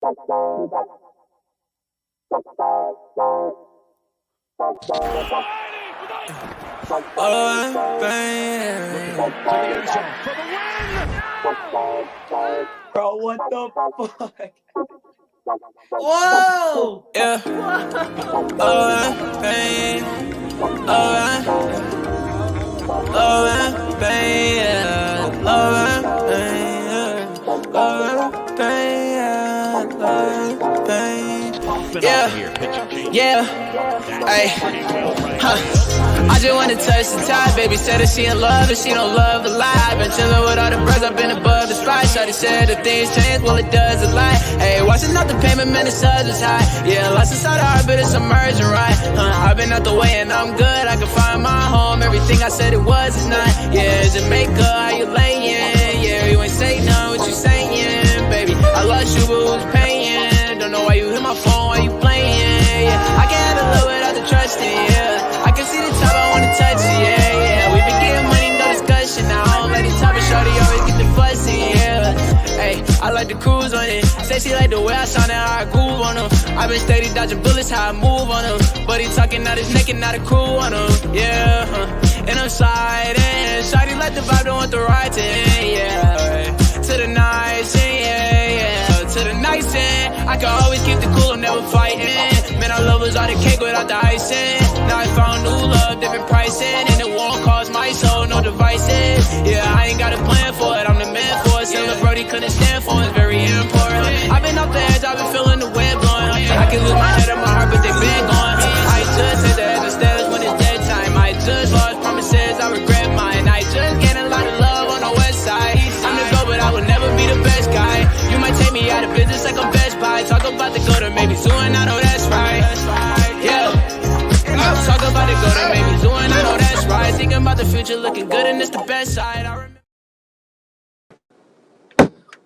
Bro, what the fuck? Whoa! Yeah. Pain. Yeah. Hey. I just wanna touch the top. Baby said that she in love and she don't love the lie. Been chillin' with all the bros, I've been above the spot. Shawty said that things change, well it does a lot. Hey, watching out the payment, man, the sun is high. Yeah, lost inside the heart, but it's emerging right. I've been out the way and I'm good. I can find my home. Everything I said it was is not. Yeah, Jamaica, how you layin'? Yeah, you ain't say none, what you saying, baby? I lost you, but who's paying? Don't know why you hit my phone, why you playing? Yeah, I can't handle it without the trusting. Yeah, I can see the top, I wanna touch it. Yeah, yeah, we been getting money, no discussion. Now I don't let it top, and shorty always get the fussy. Yeah, hey, I like to cruise on it. Say she like the way I sound and how I groove on them. I been steady dodging bullets, how I move on them. But he talking out his neck and not a crew on them. Yeah, and I'm sliding. Shawty like the vibe, don't want the right to end. Yeah, to the nice end. Yeah, to the nice end. I can always keep the cool, I'm never fighting. Man, I love was all the cake without the icing. Now I found new love, different pricing. And it won't cost my soul, no devices. Yeah, I ain't got a plan for it, I'm the man for it. Selling Brody couldn't stand for it, it's very important. I've been off the edge, I've been feeling the wind blowing. I can lose my head and my heart, but they been gone. I just hit the edge of stairs when it's dead time. I just lost promises, I regret mine. I just gained a lot of love on the west side. I'm the GOAT, but I would never be the best guy. You might take me out of business like I'm Best Buy. Talk about the go to maybe soon, I know that's right. Yeah. Talk about the go to maybe soon, I know that's right. Thinking about the future, looking good and it's the best side. I remember.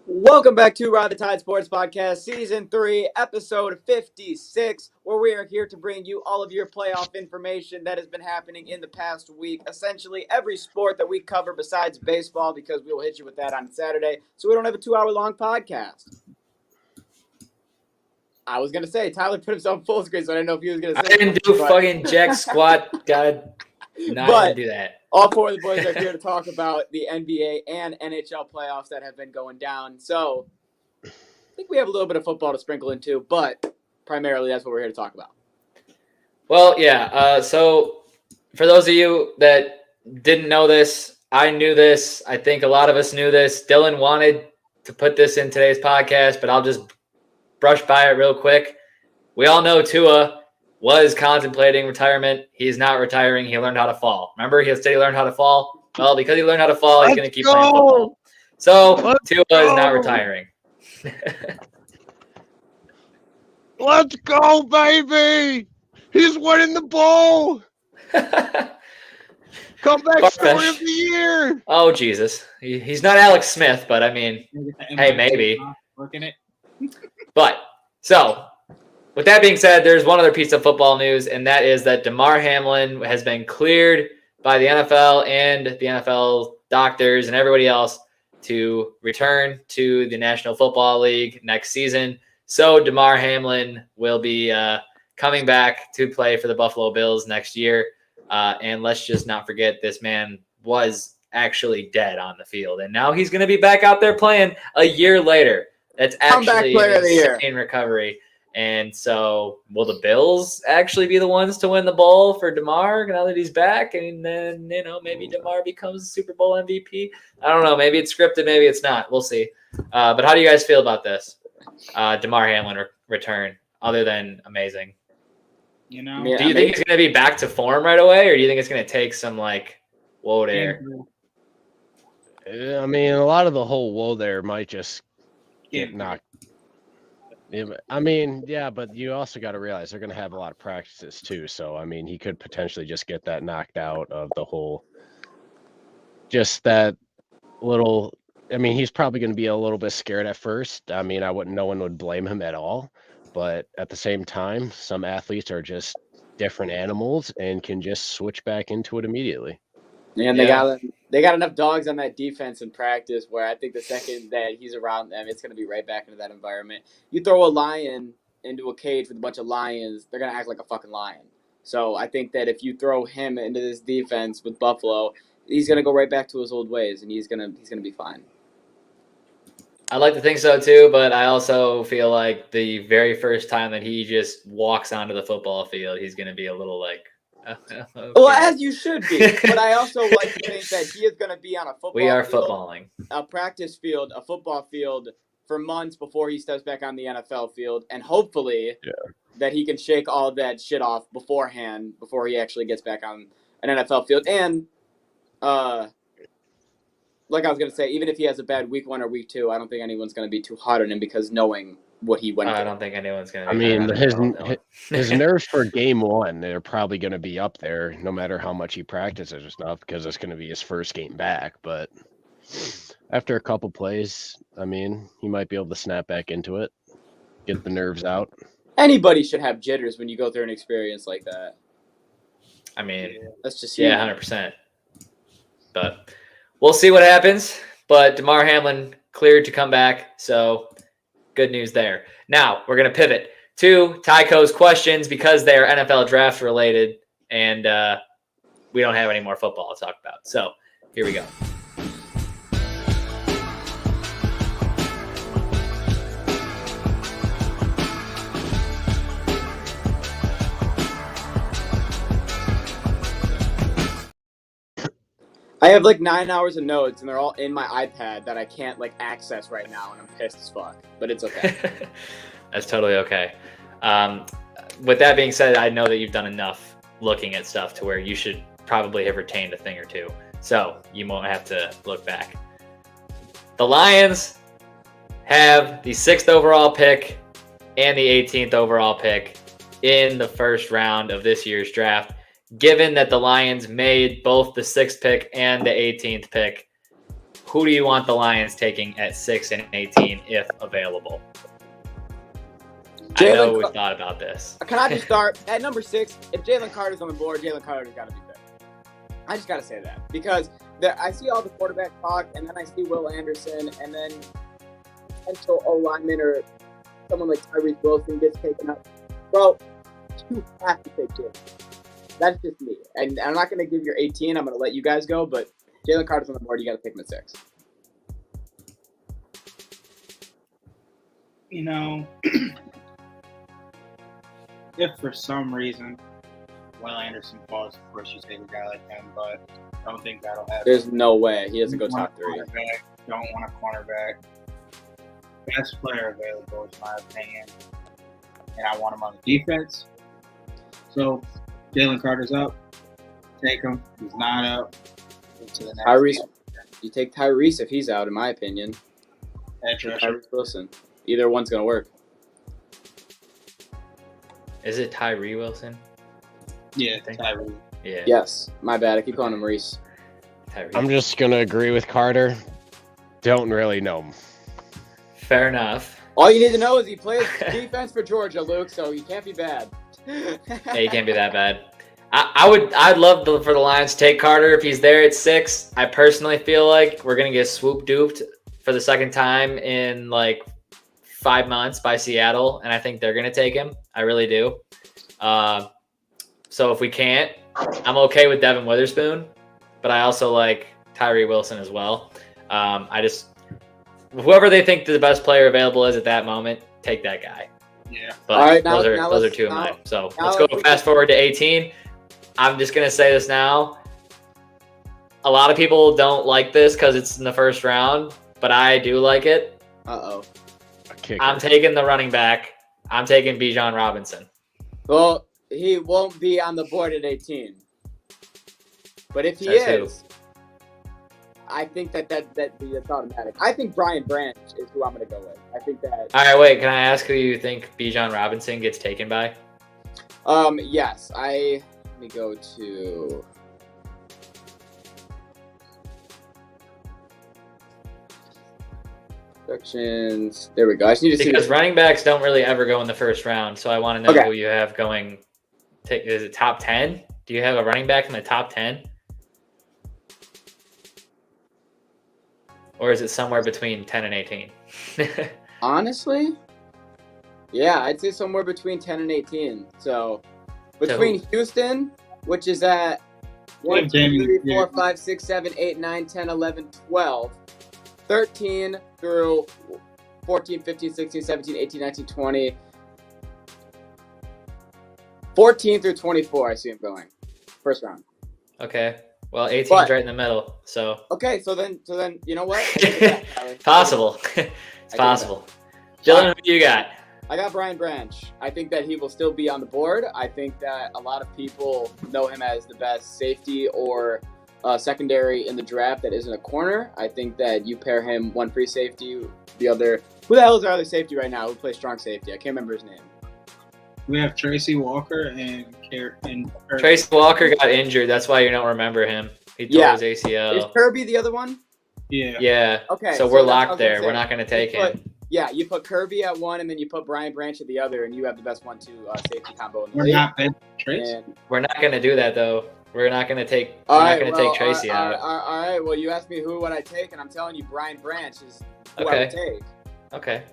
Welcome back to Ride the Tide Sports Podcast, Season 3, Episode 56, where we are here to bring you all of your playoff information that has been happening in the past week. Essentially, every sport that we cover besides baseball, because we will hit you with that on Saturday, so we don't have a 2-hour-long podcast. I was going to say, Tyler put himself full screen, so I didn't know if he was going to say I didn't do fucking jack squat. God, not do that. All four of the boys are here to talk about the NBA and NHL playoffs that have been going down. So I think we have a little bit of football to sprinkle in too, but primarily that's what we're here to talk about. Well, yeah. So for those of you that didn't know this, I knew this. I think a lot of us knew this. Dylan wanted to put this in today's podcast, but I'll just brush by it real quick. We all know Tua was contemplating retirement. He's not retiring. He learned how to fall. Remember, he said he learned how to fall? Well, because he learned how to fall, he's going to keep playing football. So Tua is not retiring. Let's go, baby! He's winning the bowl! Comeback story of the year! Oh, Jesus. He's not Alex Smith, but I mean, hey, maybe. Working it. But, so, with that being said, there's one other piece of football news, and that is that Damar Hamlin has been cleared by the NFL and the NFL doctors and everybody else to return to the National Football League next season. So Damar Hamlin will be coming back to play for the Buffalo Bills next year. And let's just not forget, this man was actually dead on the field, and now he's going to be back out there playing a year later. That's actually an insane recovery. And so will the Bills actually be the ones to win the bowl for DeMar now that he's back? And then, maybe DeMar becomes Super Bowl MVP. I don't know. Maybe it's scripted. Maybe it's not. We'll see. But how do you guys feel about this? DeMar Hamlin return, other than amazing. Do you think he's going to be back to form right away? Or do you think it's going to take some whoa there? I mean, a lot of the whole whoa there might just get knocked. I mean, yeah, but you also got to realize they're going to have a lot of practices too. So, I mean, he could potentially just get that knocked out of the whole, just that little, I mean, he's probably going to be a little bit scared at first. I mean, no one would blame him at all. But at the same time, some athletes are just different animals and can just switch back into it immediately. And they They got enough dogs on that defense in practice where I think the second that he's around them, it's going to be right back into that environment. You throw a lion into a cage with a bunch of lions, they're going to act like a fucking lion. So I think that if you throw him into this defense with Buffalo, he's going to go right back to his old ways, and he's gonna be fine. I like to think so too, but I also feel like the very first time that he just walks onto the football field, he's going to be a little like, okay. Well, as you should be. But I also like to think that he is going to be on a football We are field, footballing. a practice field, a football field for months before he steps back on the NFL field, and hopefully that he can shake all that shit off beforehand before he actually gets back on an NFL field. And like I was going to say, even if he has a bad week 1 or week 2, I don't think anyone's going to be too hard on him because knowing what he went through. I don't think anyone's going to. I mean, his nerves for game 1, they're probably going to be up there no matter how much he practices or stuff because it's going to be his first game back. But after a couple plays, I mean, he might be able to snap back into it, get the nerves out. Anybody should have jitters when you go through an experience like that. I mean, that's just 100%. But we'll see what happens. But DeMar Hamlin cleared to come back, so good news there. Now we're going to pivot to Tycho's questions because they are NFL draft related, and we don't have any more football to talk about. So here we go. I have like 9 hours of notes, and they're all in my iPad that I can't like access right now, and I'm pissed as fuck. But it's okay. That's totally okay. With that being said, I know that you've done enough looking at stuff to where you should probably have retained a thing or two, so you won't have to look back. The Lions have the 6th overall pick and the 18th overall pick in the first round of this year's draft. Given that the Lions made both the 6th pick and the 18th pick, who do you want the Lions taking at 6 and 18 if available? I know we've thought about this. Can I just start at number 6? If Jalen Carter's on the board, Jalen Carter's got to be picked. I just got to say that because I see all the quarterback talk, and then I see Will Anderson, and then potential O-lineman or someone like Tyrese Wilson gets taken up. Bro, you have to take Jalen. That's just me. And I'm not going to give you 18. I'm going to let you guys go. But Jalen Carter's on the board. You got to pick him at 6. You know, if for some reason Will Anderson falls, of course you take a guy like him. But I don't think that'll happen. There's no way. He doesn't go top 3. Don't want a cornerback. Best player available, in my opinion. And I want him on the defense. So Jalen Carter's up. Take him. He's not up. To the next Tyrese. game. You take Tyrese if he's out, in my opinion. Tyrese Wilson. Either one's going to work. Is it Tyree Wilson? Yeah, Tyree. Yeah. Yes. My bad. I keep calling him Reese. Tyree. I'm just going to agree with Carter. Don't really know him. Fair enough. All you need to know is he plays defense for Georgia, Luke, so he can't be bad. Yeah, he can't be that bad. I'd love for the Lions to take Carter if he's there at 6. I personally feel like we're gonna get swoop duped for the second time in like 5 months by Seattle, and I think they're gonna take him. I really do. So if we can't, I'm okay with Devin Witherspoon, but I also like Tyree Wilson as well. Whoever they think the best player available is at that moment, take that guy. Yeah. But all right, those are 2 of mine. So let's go fast forward to 18. I'm just going to say this now. A lot of people don't like this because it's in the first round, but I do like it. Uh-oh. I'm taking the running back. I'm taking Bijan Robinson. Well, he won't be on the board at 18. But if he is, I think that's automatic. I think Brian Branch is who I'm going to go with. I think that. All right, wait. Can I ask who you think Bijan Robinson gets taken by? Yes. Let me go to. Sections. There we go. I just need to see because running backs don't really ever go in the first round, so I want to know who you have going. Is it top 10? Do you have a running back in the top 10? or is it somewhere between 10 and 18? Honestly, yeah, I'd say somewhere between 10 and 18. So between Houston, which is at 1, 2, 3, 4, 5, 6, 7, 8, 9, 10, 11, 12, 13 through 14, 15, 16, 17, 18, 19, 20, 14 through 24, I see him going. First round. Okay. Well, 18's right in the middle, so. Okay, so then, you know what? Possible. It's possible. Dylan, who do you got? I got Brian Branch. I think that he will still be on the board. I think that a lot of people know him as the best safety or secondary in the draft that isn't a corner. I think that you pair him one free safety, the other. Who the hell is our other safety right now who plays strong safety? I can't remember his name. We have Tracy Walker and Tracy Walker got injured. That's why you don't remember him. He tore his ACL. Is Kirby the other one? Yeah. Yeah. Okay. So we're locked there. We're not going to take him. Yeah, you put Kirby at one, and then you put Brian Branch at the other, and you have the best 1-2 safety combo in the league. We're not going to do that though. We're not going to take. We're not going to take Tracy out. All right. Well, you asked me who would I take, and I'm telling you, Brian Branch is who I would take. Okay.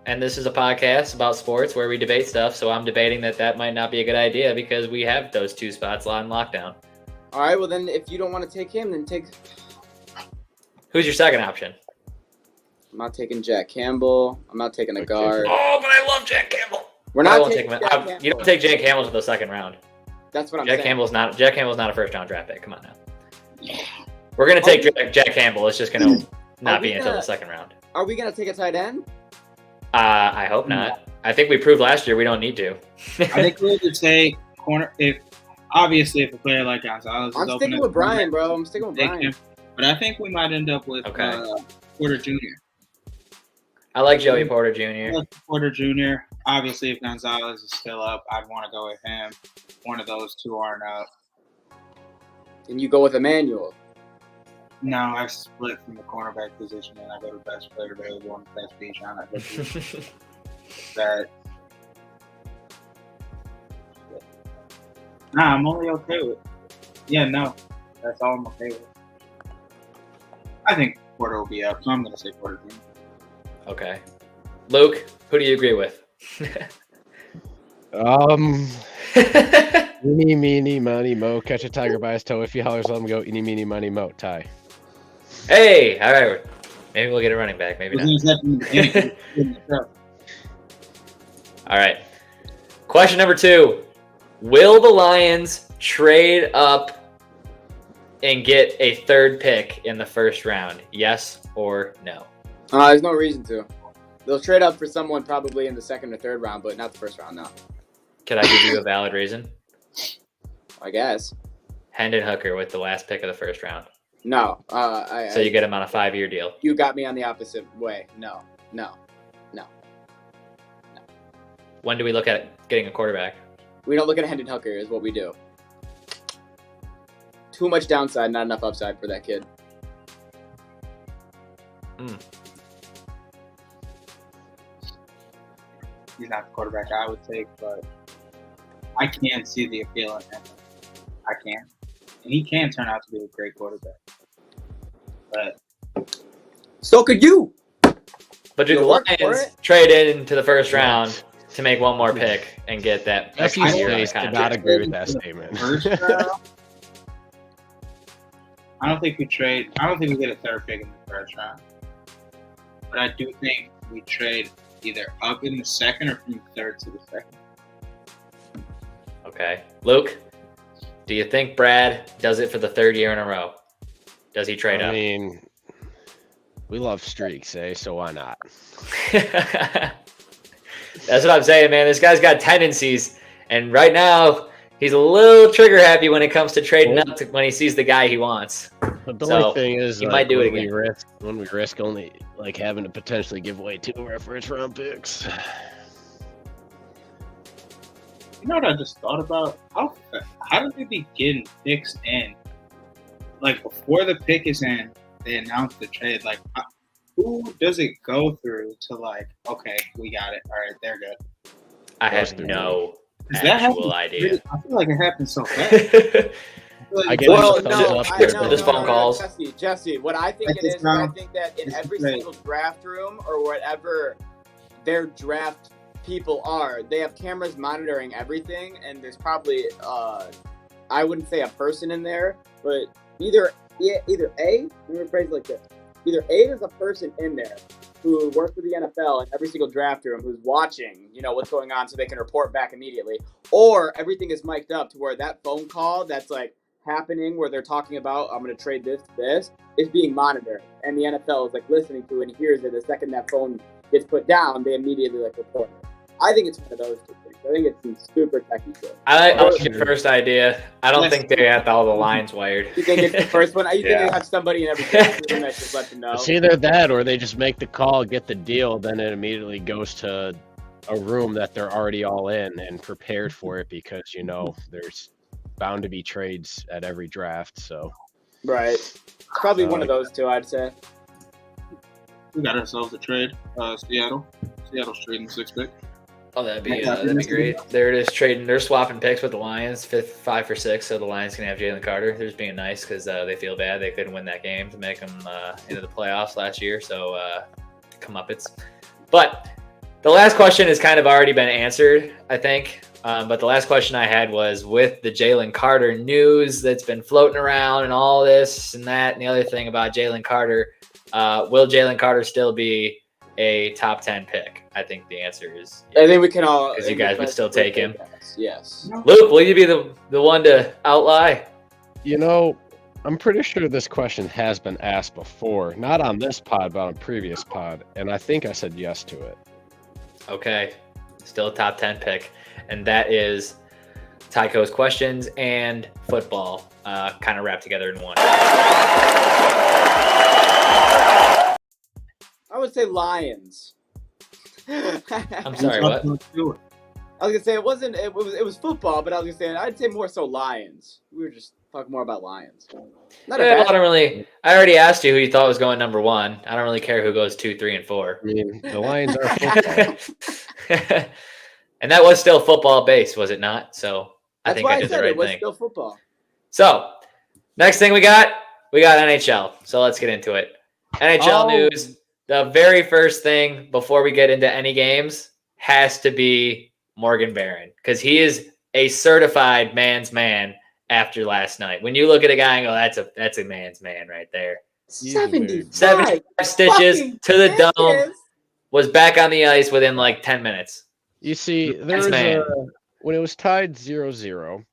And this is a podcast about sports where we debate stuff. So I'm debating that might not be a good idea because we have those two spots on lockdown. All right. Well, then if you don't want to take him, then take. Who's your second option? I'm not taking Jack Campbell. I'm not taking a guard. Oh, but I love Jack Campbell. We're not taking Jack Campbell. You don't take Jack Campbell to the second round. That's what I'm saying. Jack Campbell's not a first round draft pick. Come on now. We're gonna take Jack Campbell. It's just gonna not be until the second round. Are we gonna take a tight end? I hope not. I think we proved last year we don't need to. I think we would say corner if a player like Gonzalez is open. I'm sticking with Brian, bro. I'm sticking with Brian. But I think we might end up with Porter Jr. I like Joey Porter Jr. Porter Jr. Obviously, if Gonzalez is still up, I'd want to go with him. One of those two aren't up. And you go with Emmanuel. No, I split from the cornerback position and I go to best player available on the best beach on it. That. Nah, I'm only okay with. Yeah, no, that's all I'm okay with. I think Porter will be up, so I'm going to say Porter Jr. Okay. Luke, who do you agree with? Eeny, meeny, miny, mo. Catch a tiger by his toe. If he hollers, let him go. Eeny, meeny, miny, mo. Tie. Hey, all right. Maybe we'll get a running back. Maybe not. All right. Question number 2. Will the Lions trade up and get a third pick in the first round? Yes or no? There's no reason to. They'll trade up for someone probably in the second or third round, but not the first round, no. Could I give you a valid reason? I guess. Hendon Hooker with the last pick of the first round. No. So you get him on a 5-year deal. You got me on the opposite way. No. When do we look at getting a quarterback? We don't look at Hendon Hooker is what we do. Too much downside, not enough upside for that kid. He's not the quarterback I would take, but I can see the appeal in him. I can. And he can turn out to be a great quarterback. But so could you. But do the Lions trade into the first round to make one more pick and get that extra year on the I contract? not agree with that statement. I don't think we get a third pick in the first round. But I do think we trade either up in the second or from the third to the second. Okay. Luke, do you think Brad does it for the third year in a row? Does he trade up? I mean, we love streaks, so why not? That's what I'm saying, man. This guy's got tendencies, and right now he's a little trigger happy when it comes to trading up when he sees the guy he wants. But the only thing is, he might do it again. When we risk only having to potentially give away 2 of our first round picks. You know what I just thought about? How do they be getting picks in? Like before the pick is in, they announce the trade. Like, who does it go through to okay, we got it. All right, they're good. I have no actual idea. I feel like it happens so fast. I give him Well, a thumbs no, up. I for no, Just no, phone no, calls. Jesse. What I think it is I think that in every single draft room or whatever their draft people are, they have cameras monitoring everything, and there's probably I wouldn't say a person in there, but either A, let me rephrase it like this. Either A, there's a person in there who works with the NFL in every single draft room who's watching, what's going on so they can report back immediately, or everything is mic'd up to where that phone call that's like happening where they're talking about I'm going to trade this to this is being monitored, and the NFL is like listening to it and hears it. The second that phone gets put down, they immediately like report it. I think it's one of those two things. I think it's some super techy shit. I like your first idea. I don't think they have all the lines wired. You think it's the first one? You think they have somebody in every room that just let them know? It's either that or they just make the call, get the deal, then it immediately goes to a room that they're already all in and prepared for it because, there's bound to be trades at every draft. So, right. It's probably one of those two, I'd say. We got ourselves a trade. Seattle. Seattle's trading 6th pick. Oh, that'd be great. There it is trading. They're swapping picks with the Lions, 5 for 6, so the Lions can have Jalen Carter. They're just being nice because they feel bad they couldn't win that game to make them into the playoffs last year. So comeuppance. But the last question has kind of already been answered, I think. But the last question I had was with the Jalen Carter news that's been floating around and all this and that and the other thing about Jalen Carter. Will Jalen Carter still be a top 10 pick? I think the answer is yes. I think we can all, because you guys would still take him. Yes. Luke, will you be the one to outlie? I'm pretty sure this question has been asked before, not on this pod, but on a previous pod, and I think I said yes to it. Okay, still a top 10 pick, and that is Tycho's questions and football kind of wrapped together in one. I would say Lions. I'm sorry, what? I was gonna say it was football, but I was gonna say I'd say more so Lions. We were just talking more about Lions. I already asked you who you thought was going number 1. I don't really care who goes 2, 3, and 4. I mean, the Lions are football. And that was still football based, was it not? So I think I did the right it was thing. Still football. So next thing we got NHL. So let's get into it. NHL news. The very first thing before we get into any games has to be Morgan Barron because he is a certified man's man after last night. When you look at a guy and go, that's a man's man right there. 75 stitches to the dome, was back on the ice within like 10 minutes. You see, when it was tied 0-0,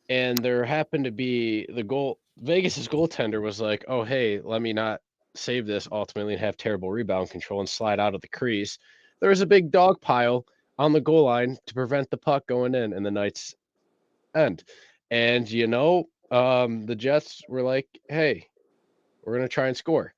and there happened to be the goal, Vegas's goaltender was like, oh, hey, let me not save this ultimately and have terrible rebound control and slide out of the crease. There was a big dog pile on the goal line to prevent the puck going in the night's end. And, the Jets were like, hey, we're going to try and score.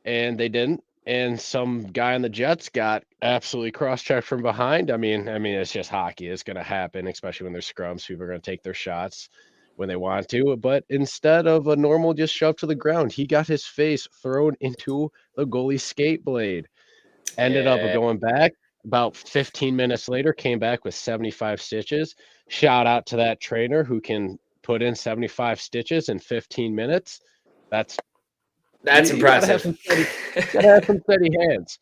And they didn't. And some guy on the Jets got absolutely cross-checked from behind. I mean, it's just hockey. It's going to happen, especially when there's scrums. People are going to take their shots when they want to. But instead of a normal just shove to the ground, he got his face thrown into the goalie's skate blade. Ended up going back. About 15 minutes later, came back with 75 stitches. Shout out to that trainer who can put in 75 stitches in 15 minutes. That's impressive. Gotta have some steady hands.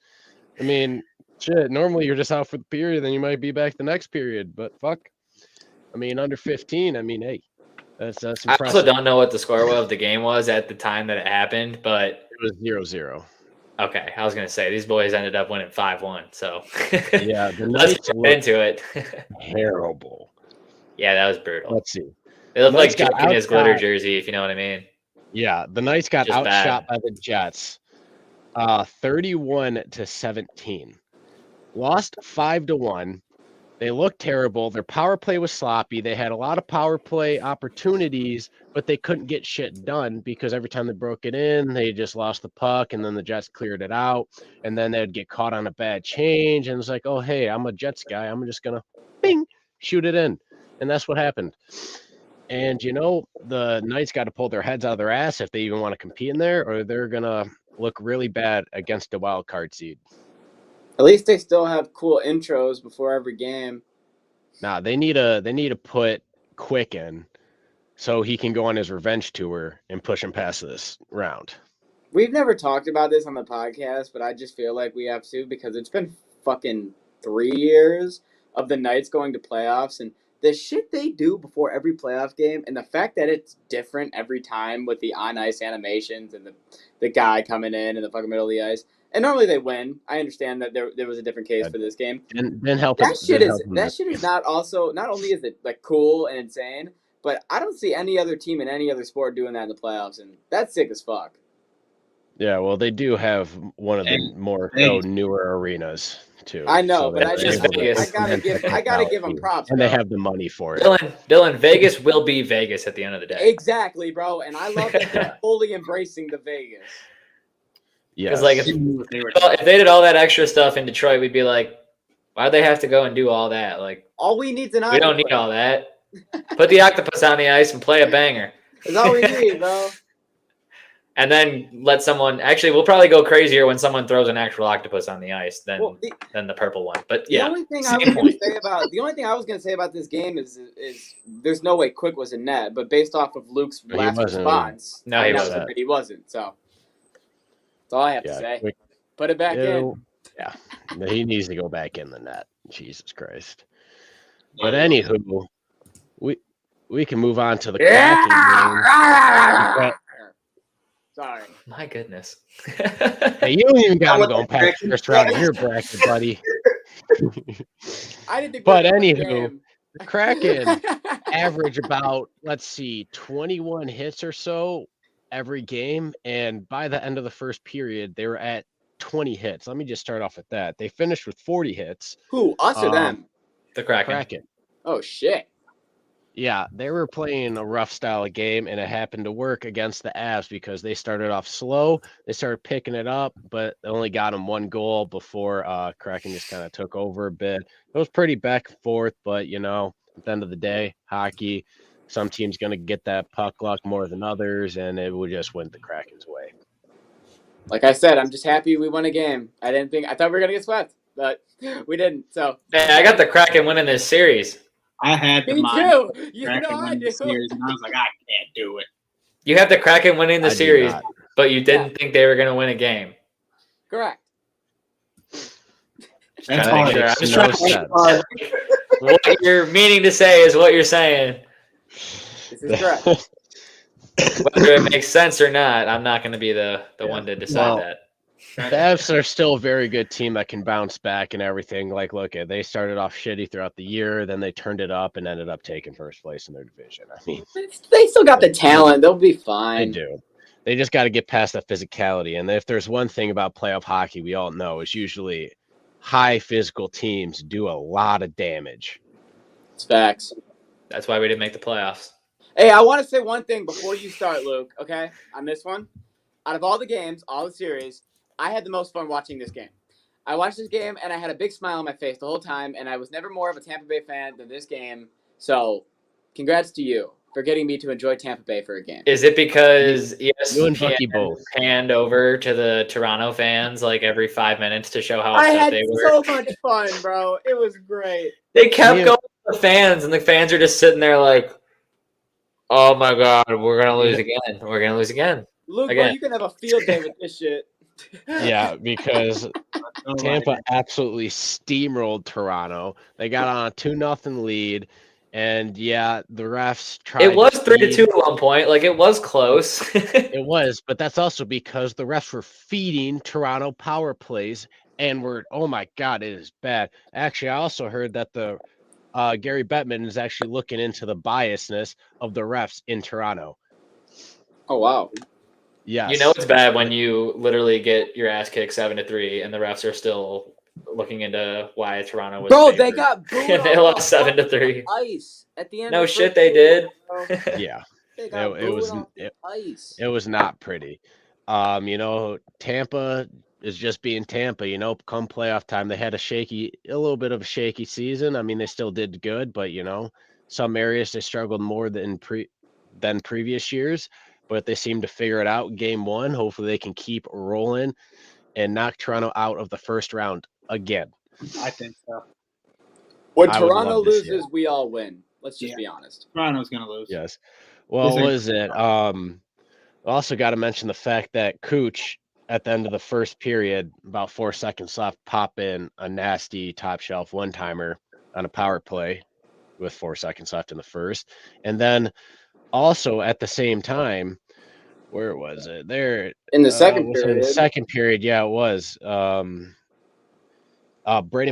I mean, shit, normally you're just out for the period, then you might be back the next period. But fuck. I mean, under 15, hey, that's impressive. I also don't know what the score of the game was at the time that it happened, but it was 0-0. Okay, I was gonna say these boys ended up winning 5-1. So yeah, let's get into it. Terrible. Yeah, that was brutal. Let's see. It looked like in his glitter jersey, if you know what I mean. Yeah, the Knights got just outshot by the Jets, 31-17. Lost 5-1. They looked terrible. Their power play was sloppy. They had a lot of power play opportunities, but they couldn't get shit done because every time they broke it in, they just lost the puck, and then the Jets cleared it out, and then they'd get caught on a bad change, and it's like, oh, hey, I'm a Jets guy. I'm just going to, bing, shoot it in. And that's what happened. And, the Knights got to pull their heads out of their ass if they even want to compete in there, or they're going to look really bad against a wild card seed. At least they still have cool intros before every game. Nah, they need to put Quick in so he can go on his revenge tour and push him past this round. We've never talked about this on the podcast, but I just feel like we have to because it's been fucking 3 years of the Knights going to playoffs and the shit they do before every playoff game and the fact that it's different every time with the on ice animations and the guy coming in the fucking middle of the ice. And normally they win. I understand that there was a different case for this game. Didn't help That us. shit is not only is it like cool and insane, but I don't see any other team in any other sport doing that in the playoffs, and that's sick as fuck. Yeah, well, they do have one of the more newer arenas too. I know, so but I gotta give them props. And bro. they have the money for it. Dylan, Vegas will be Vegas at the end of the day. Exactly, bro. And I love that they're fully embracing the Vegas. Yeah, because like if they did all that extra stuff in Detroit, we'd be like, why'd they have to go and do all that? Like, all we need is an we don't need all that. Put the octopus on the ice and play a banger. That's all we need, bro. And then let someone. Actually, we'll probably go crazier when someone throws an actual octopus on the ice than the purple one. But yeah, the only thing I was going to say about this game is there's no way Quick was in net, but based off of Luke's last response, no, he wasn't. So that's all I have to say. Quick, put it back in. Yeah, he needs to go back in the net. Jesus Christ. But anywho, we can move on to the Kraken game. Sorry. My goodness. Hey, you don't even got to go past the first round of your bracket, buddy. I didn't think. But anywho, the Kraken average about 21 hits or so every game, and by the end of the first period, they were at 20 hits. Let me just start off with that. They finished with 40 hits. Who? Us or them? The Kraken. Oh shit. Yeah, they were playing a rough style of game, and it happened to work against the Avs because they started off slow. They started picking it up, but they only got them 1 goal before Kraken just kind of took over a bit. It was pretty back and forth, but, at the end of the day, hockey, some team's going to get that puck luck more than others, and it would just went the Kraken's way. Like I said, I'm just happy we won a game. I thought we were going to get swept, but we didn't. So hey, I got the Kraken winning this series. I had the Me mind. too. I do. Series, and I was like, I can't do it. You have the Kraken winning the series, but you didn't think they were going to win a game. Correct. That's hard. I'm just trying to what you're meaning to say is what you're saying. This is correct. Whether it makes sense or not, I'm not going to be the one to decide that. The Avs are still a very good team that can bounce back and everything. Like, look, they started off shitty throughout the year, then they turned it up and ended up taking first place in their division. I mean, they still got the talent. They'll be fine. They do. They just got to get past that physicality. And if there's one thing about playoff hockey we all know, is usually high physical teams do a lot of damage. It's facts. That's why we didn't make the playoffs. Hey, I want to say one thing before you start, Luke, okay? On this one, out of all the games, all the series, I had the most fun watching this game. I watched this game, and I had a big smile on my face the whole time, and I was never more of a Tampa Bay fan than this game. So, congrats to you for getting me to enjoy Tampa Bay for a game. Is it because ESPN both panned over to the Toronto fans like every 5 minutes to show how I upset had they were? so much fun, bro. It was great. They kept going to the fans, and the fans are just sitting there like, oh, my God, we're going to lose again. We're going to lose again. Luke, bro, you can have a field day with this shit. Yeah, because Tampa absolutely steamrolled Toronto. They got on a 2-0 lead, and the refs tried. It was 3-2 at one point. Like, it was close. It was, but that's also because the refs were feeding Toronto power plays, and oh my God, it is bad. Actually, I also heard that the Gary Bettman is actually looking into the biasness of the refs in Toronto. Oh wow. Yes. You know it's bad when you literally get your ass kicked 7-3, and the refs are still looking into why Toronto was. Bro, favored. they got booed. And they lost 7-3. Ice at the end. No shit, they did. Yeah, it ice. It was not pretty. Tampa is just being Tampa. Come playoff time, they had a little bit of a shaky season. I mean, they still did good, but some areas they struggled more than previous years. But they seem to figure it out. Game 1, hopefully they can keep rolling and knock Toronto out of the first round again. I think so. When Toronto loses, we all win. Let's just be honest. Toronto's going to lose. Yes. Well, what is it? Also got to mention the fact that Cooch at the end of the first period, about 4 seconds left, pop in a nasty top shelf one timer on a power play with 4 seconds left in the first, and then also at the same time, where was it? There In the second was it in the period. second period? Yeah, it was. Braden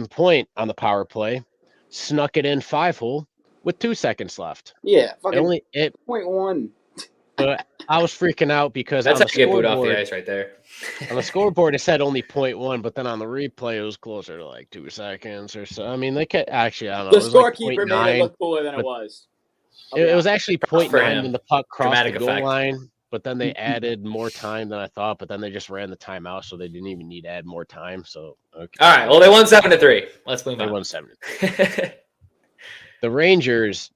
Point on the power play snuck it in 5-hole with 2 seconds left. Yeah, It fucking only it, 0.1. but I was freaking out because That's on how the you get booed off the scoreboard, ice right there. on the scoreboard it said only 0.1, but then on the replay it was closer to like 2 seconds or so. I mean, they could actually, I don't know, The it was like scorekeeper made it 0.9, look cooler than it but was. I'll it be was honest. actually Props for 0.9 him. when the puck crossed the Dramatic goal effect. line, but then they added more time than I thought, but then they just ran the timeout, so they didn't even need to add more time. So okay. All right. Well, they won 7-3. Let's move They on. won 7. The Rangers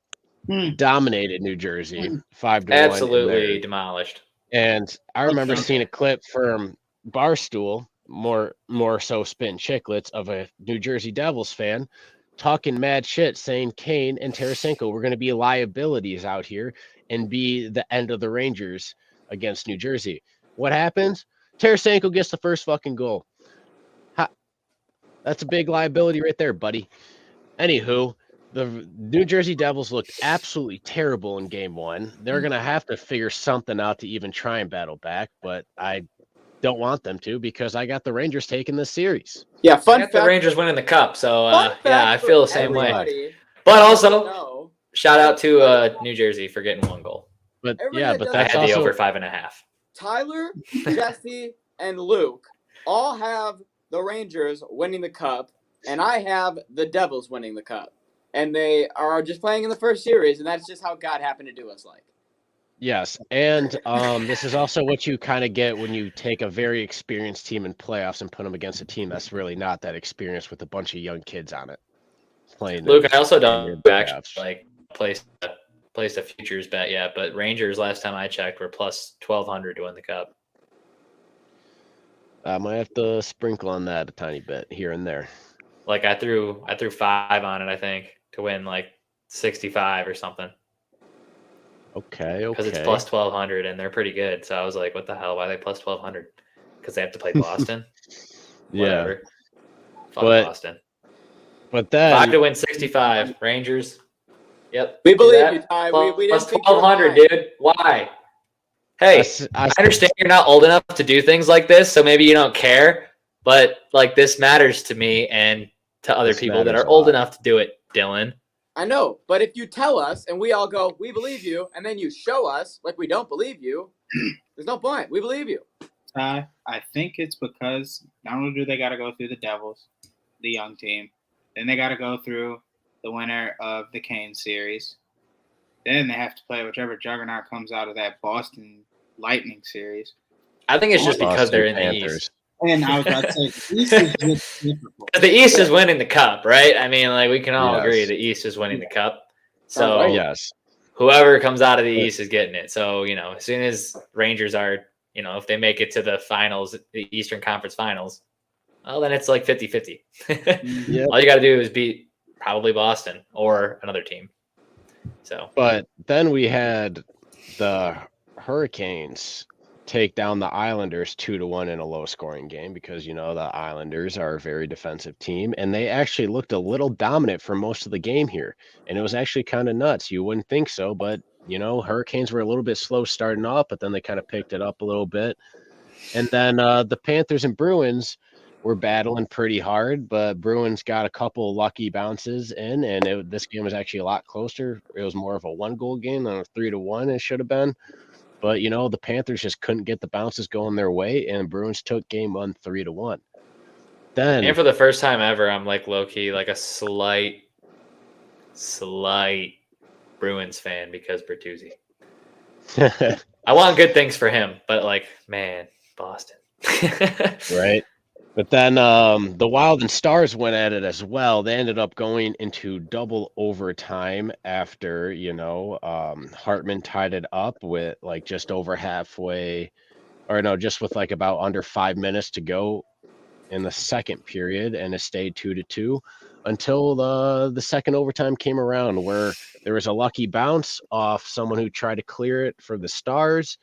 Hmm. dominated New Jersey 5-1. Absolutely demolished. And I remember Okay. seeing a clip from Barstool, more so Spin Chicklets, of a New Jersey Devils fan talking mad shit, saying Kane and Tarasenko were going to be liabilities out here and be the end of the Rangers against New Jersey. What happens? Tarasenko gets the first fucking goal. That's a big liability right there, buddy. Anywho, the New Jersey Devils looked absolutely terrible in game 1. They're going to have to figure something out to even try and battle back, but I don't want them to because I got the Rangers taking this series. Yeah, I fun got fact. the Rangers winning the cup, so Fun fact yeah, I for feel the same way. everybody But that also, doesn't know, shout out to New Jersey for getting 1 goal. But Everybody yeah, that but doesn't I that's had the also over 5.5. Tyler, Jesse, and Luke all have the Rangers winning the cup, and I have the Devils winning the cup. And they are just playing in the first series, and that's just how God happened to do us like. yes, and this is also what you kind of get when you take a very experienced team in playoffs and put them against a team that's really not that experienced with a bunch of young kids on it playing. Luke, I also in don't your actually playoffs. like placed a futures bet yet, but Rangers last time I checked were plus 1,200 to win the cup. I might have to sprinkle on that a tiny bit here and there. Like I threw 5 on it, I think, to win like 65 or something. Okay. Because it's plus 1,200 and they're pretty good. So I was like, what the hell? Why are they plus 1,200? Because they have to play Boston. Yeah, Whatever. Fuck But- Boston. but then 5 to win 65. Rangers. Yep. We do believe that. you, Ty. Plus We didn't think you were 1,200, lying. dude. Why? Hey, I I understand you're not old enough to do things like this, so maybe you don't care. But like this matters to me and to other This people that matters are a old lot. enough to do it, Dylan. I know, but if you tell us and we all go, we believe you, and then you show us like we don't believe you, there's no point. We believe you. I think it's because not only do they got to go through the Devils, the young team, then they got to go through the winner of the Kane series. Then they have to play whichever juggernaut comes out of that Boston Lightning series. I think it's just because Boston they're in the Panthers. East. And I was about to say, the East is just difficult. Because the East is winning the cup, right? I mean, like we can all Yes. agree the East is winning the cup. Sounds So right. Yes. whoever comes out of the East is getting it. So, as soon as Rangers are, if they make it to the finals, the Eastern Conference Finals, well, then it's like 50-50. Yep. All you got to do is beat probably Boston or another team. So, But then we had the Hurricanes take down the Islanders 2-1 in a low scoring game because the Islanders are a very defensive team and they actually looked a little dominant for most of the game here. And it was actually kind of nuts. You wouldn't think so, but Hurricanes were a little bit slow starting off, but then they kind of picked it up a little bit. And then the Panthers and Bruins were battling pretty hard, but Bruins got a couple lucky bounces in, and this game was actually a lot closer. It was more of a 1-goal game than a 3-1 it should have been. But, the Panthers just couldn't get the bounces going their way, and Bruins took game 1 3-1. Then, and for the first time ever, I'm like low-key, like a slight Bruins fan because Bertuzzi. I want good things for him, but man, Boston. right? But then the Wild and Stars went at it as well. They ended up going into double overtime after, Hartman tied it up with just over halfway, or no, just with about under 5 minutes to go in the second period, and it stayed 2-2. until the second overtime came around, where there was a lucky bounce off someone who tried to clear it for the Stars,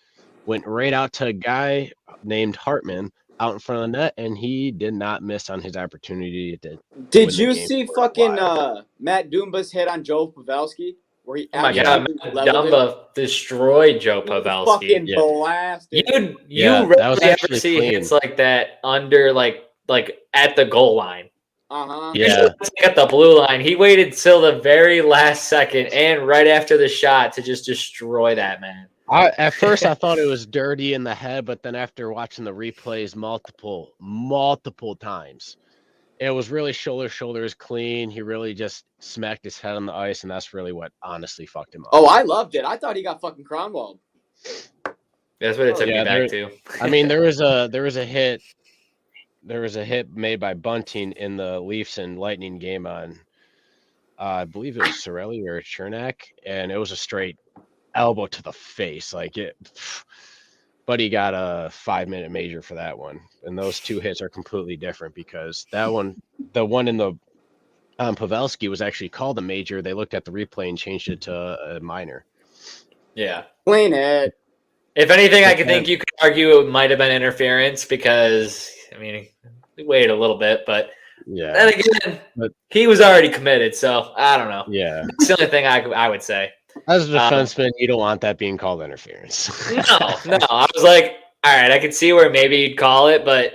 went right out to a guy named Hartman out in front of the net, and he did not miss on his opportunity to Did win the you game see for fucking Wild. Matt Dumba's hit on Joe Pavelski, where he Oh my Yeah. God, absolutely Matt leveled it? Dumba destroyed Joe He Pavelski. fucking Yeah. blasted. You Yeah, rarely that was ever actually see clean. hits like that under like at the goal line. Uh-huh. Yeah. Usually it's like at the blue line. He waited till the very last second and right after the shot to just destroy that man. At first, I thought it was dirty in the head, but then after watching the replays multiple times, it was really shoulders clean. He really just smacked his head on the ice, and that's really what honestly fucked him up. Oh, I loved it. I thought he got fucking Cromwell. That's what it took Yeah, me back to. I mean, there was a hit made by Bunting in the Leafs and Lightning game on, I believe it was Sorelli or Chernak, and it was a straight elbow to the face, like it. But he got a 5-minute major for that one, and those two hits are completely different because that one, the one in the Pavelski, was actually called a major. They looked at the replay and changed it to a minor. Yeah. Clean it. If anything, I could think you could argue it might have been interference because I mean we waited a little bit, but Yeah. then again, he was already committed, so I don't know. Yeah. That's the only thing I would say. As a defenseman, you don't want that being called interference. No. I was like, all right, I could see where maybe you'd call it, but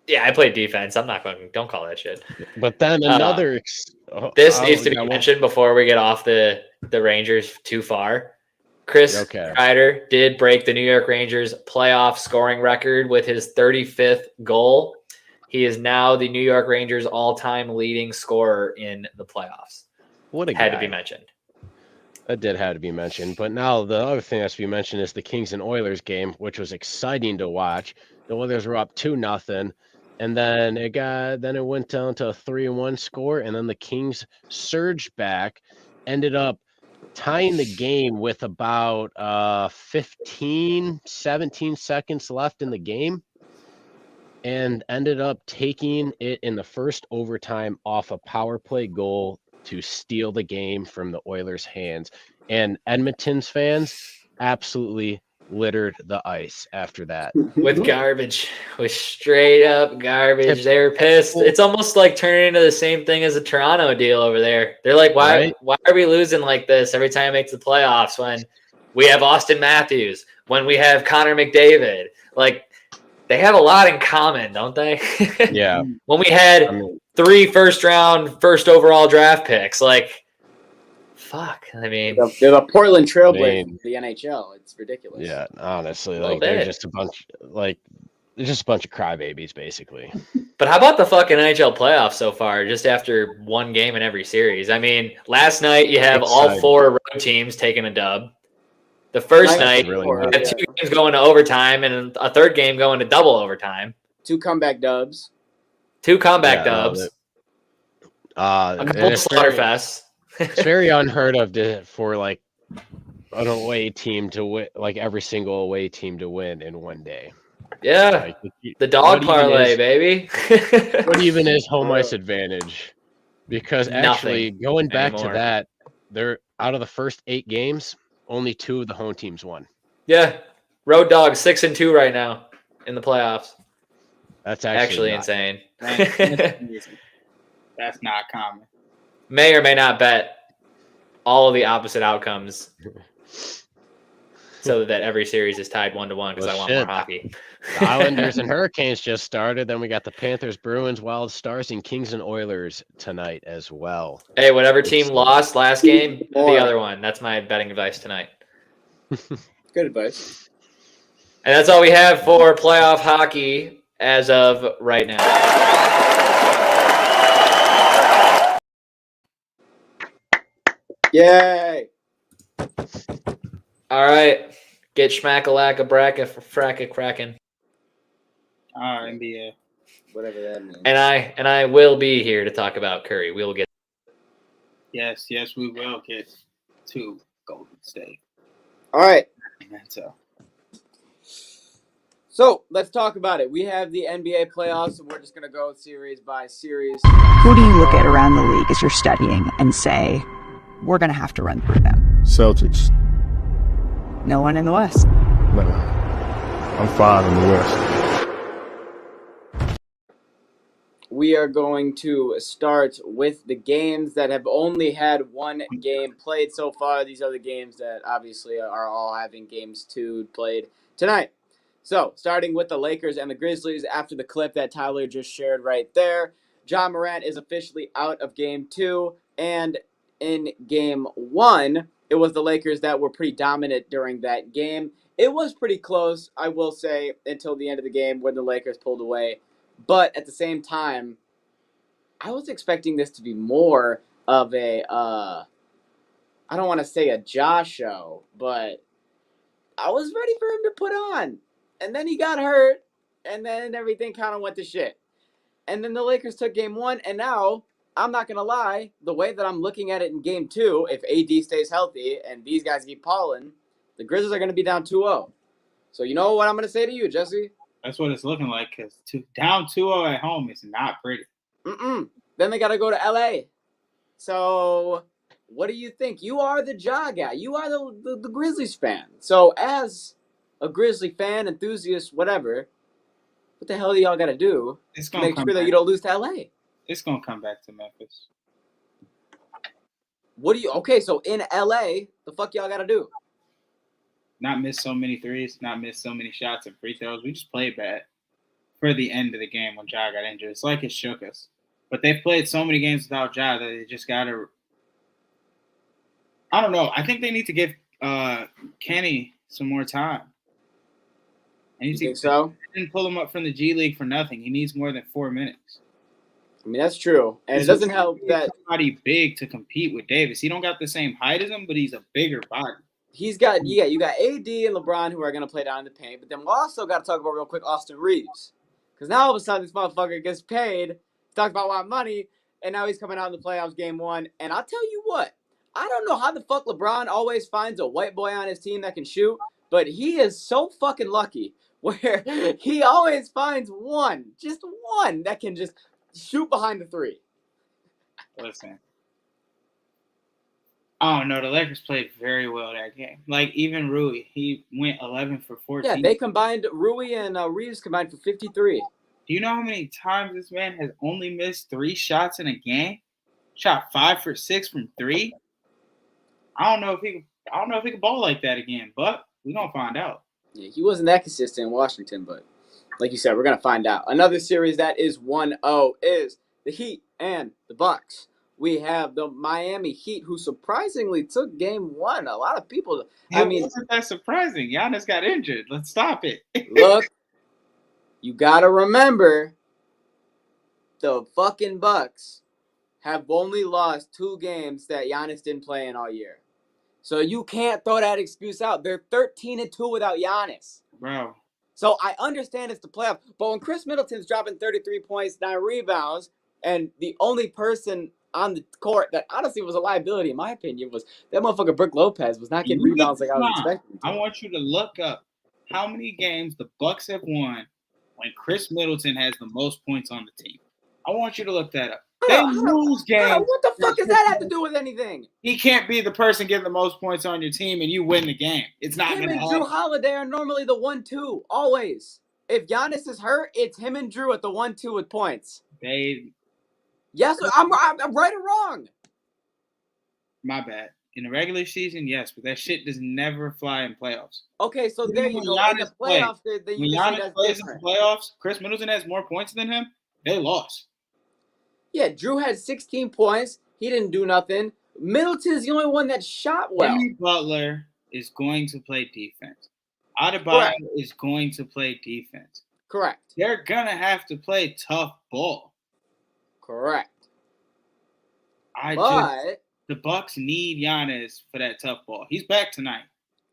yeah, I played defense. I'm not going. Don't call that shit. But then another. This needs to be mentioned before we get off the Rangers too far. Chris Kreider did break the New York Rangers playoff scoring record with his 35th goal. He is now the New York Rangers all-time leading scorer in the playoffs. What a had guy. to be mentioned. That did have to be mentioned. But now the other thing that's to be mentioned is the Kings and Oilers game, which was exciting to watch. The Oilers were up 2-0, and then it went down to a 3-1 score, and then the Kings surged back, ended up tying the game with about 15, 17 seconds left in the game, and ended up taking it in the first overtime off a power play goal to steal the game from the Oilers' hands. And Edmonton's fans absolutely littered the ice after that. With garbage. With straight up garbage. They were pissed. It's almost like turning into the same thing as a Toronto deal over there. They're like, why are we losing like this every time it makes the playoffs when we have Austin Matthews, when we have Connor McDavid? Like, they have a lot in common, don't they? Yeah. When we had 3 first-round, first overall draft picks, like, fuck. I mean, they're the Portland Trailblazers of the NHL. It's ridiculous. Yeah, honestly, like they're just a bunch of crybabies, basically. But how about the fucking NHL playoffs so far? Just after one game in every series. I mean, last night you have all 4 road teams taking a dub. The first night, you have 2 games going to overtime and a third game going to double overtime. 2 comeback dubs. 2 comeback dubs. A couple slaughterfests. It's very unheard of for like an away team to win, like every single away team to win in one day. Yeah, like, the dog parlay, baby. What even is home ice advantage? Because actually, going back to that, they're out of the first 8 games, only 2 of the home teams won. Yeah, road dogs 6-2 right now in the playoffs. That's actually insane. That's not common. May or may not bet all of the opposite outcomes so that every series is tied 1-1 because I want more hockey. The Islanders and Hurricanes just started. Then we got the Panthers, Bruins, Wild Stars, and Kings and Oilers tonight as well. Hey, whatever team lost last game, the other one. That's my betting advice tonight. Good advice. And that's all we have for playoff hockey as of right now. Yay! All right. Get schmack-a-lack-a bracka for fracka-crackin'. NBA. Whatever that means. And I will be here to talk about Curry. We will get. Yes, we will get to Golden State. All right. So So let's talk about it. We have the NBA playoffs, and we're just going to go series by series. Who do you look at around the league as you're studying and say, we're going to have to run through them? Celtics. No one in the West. No. I'm 5 in the West. We are going to start with the games that have only had one game played so far. These are the games that obviously are all having games 2 played tonight. So, starting with the Lakers and the Grizzlies, after the clip that Tyler just shared right there, Ja Morant is officially out of Game 2, and in Game 1, it was the Lakers that were pretty dominant during that game. It was pretty close, I will say, until the end of the game when the Lakers pulled away. But at the same time, I was expecting this to be more of a, I don't want to say a Ja show, but I was ready for him to put on. And then he got hurt, and then everything kind of went to shit. And then the Lakers took Game 1, and now, I'm not going to lie, the way that I'm looking at it in Game 2, if AD stays healthy and these guys keep balling, the Grizzlies are going to be down 2-0. So you know what I'm going to say to you, Jesse? That's what it's looking like, because down 2-0 at home is not pretty. Then they got to go to LA. So what do you think? You are the Ja guy. You are the Grizzlies fan. So as a Grizzly fan, enthusiast, whatever, what the hell do y'all got to do to make sure that you don't lose to LA? It's going to come back to Memphis. Okay, so in LA, the fuck y'all got to do? Not miss so many threes, not miss so many shots and free throws. We just played bad for the end of the game when Ja got injured. It's like it shook us. But they've played so many games without Ja that they just got to – I don't know. I think they need to give Kenny some more time. You think so? They didn't pull him up from the G League for nothing. He needs more than 4 minutes. I mean, that's true. And it doesn't help that – somebody big to compete with Davis. He don't got the same height as him, but he's a bigger body. He's got, you got AD and LeBron who are going to play down in the paint, but then we also got to talk about real quick Austin Reeves. Because now all of a sudden this motherfucker gets paid, talks about want money, and now he's coming out in the playoffs Game 1. And I'll tell you what, I don't know how the fuck LeBron always finds a white boy on his team that can shoot, but he is so fucking lucky where he always finds one, just one, that can just shoot behind the three. Listen. Oh, no, the Lakers played very well that game. Like, even Rui, he went 11 for 14. Yeah, they combined, Rui and Reeves combined for 53. Do you know how many times this man has only missed 3 shots in a game? Shot 5 for 6 from 3? I don't know if he can ball like that again, but we're going to find out. Yeah, he wasn't that consistent in Washington, but like you said, we're going to find out. Another series that is 1-0 is the Heat and the Bucks. We have the Miami Heat, who surprisingly took Game 1. A lot of people. It wasn't that surprising. Giannis got injured. Let's stop it. Look, you got to remember, the fucking Bucks have only lost 2 games that Giannis didn't play in all year. So you can't throw that excuse out. They're 13-2 without Giannis. Bro. So I understand it's the playoff, but when Chris Middleton's dropping 33 points, 9 rebounds, and the only person on the court that honestly was a liability, in my opinion, was that motherfucker Brook Lopez was not getting rebounds like I was expecting. I want you to look up how many games the Bucks have won when Chris Middleton has the most points on the team. I want you to look that up. They lose games. What the fuck does that have to do with anything? He can't be the person getting the most points on your team and you win the game. It's not going to happen. Him and Drew Holiday are normally the 1-2, always. If Giannis is hurt, it's him and Drew at the 1-2 with points. Yes, I'm right or wrong. My bad. In the regular season, yes, but that shit does never fly in playoffs. Okay, so there you go. In the playoffs, when Giannis plays in the playoffs, Chris Middleton has more points than him. They lost. Yeah, Drew had 16 points. He didn't do nothing. Middleton's the only one that shot well. Jimmy Butler is going to play defense. Adebayo is going to play defense. Correct. They're going to have to play tough ball. Correct. The Bucks need Giannis for that tough ball. He's back tonight.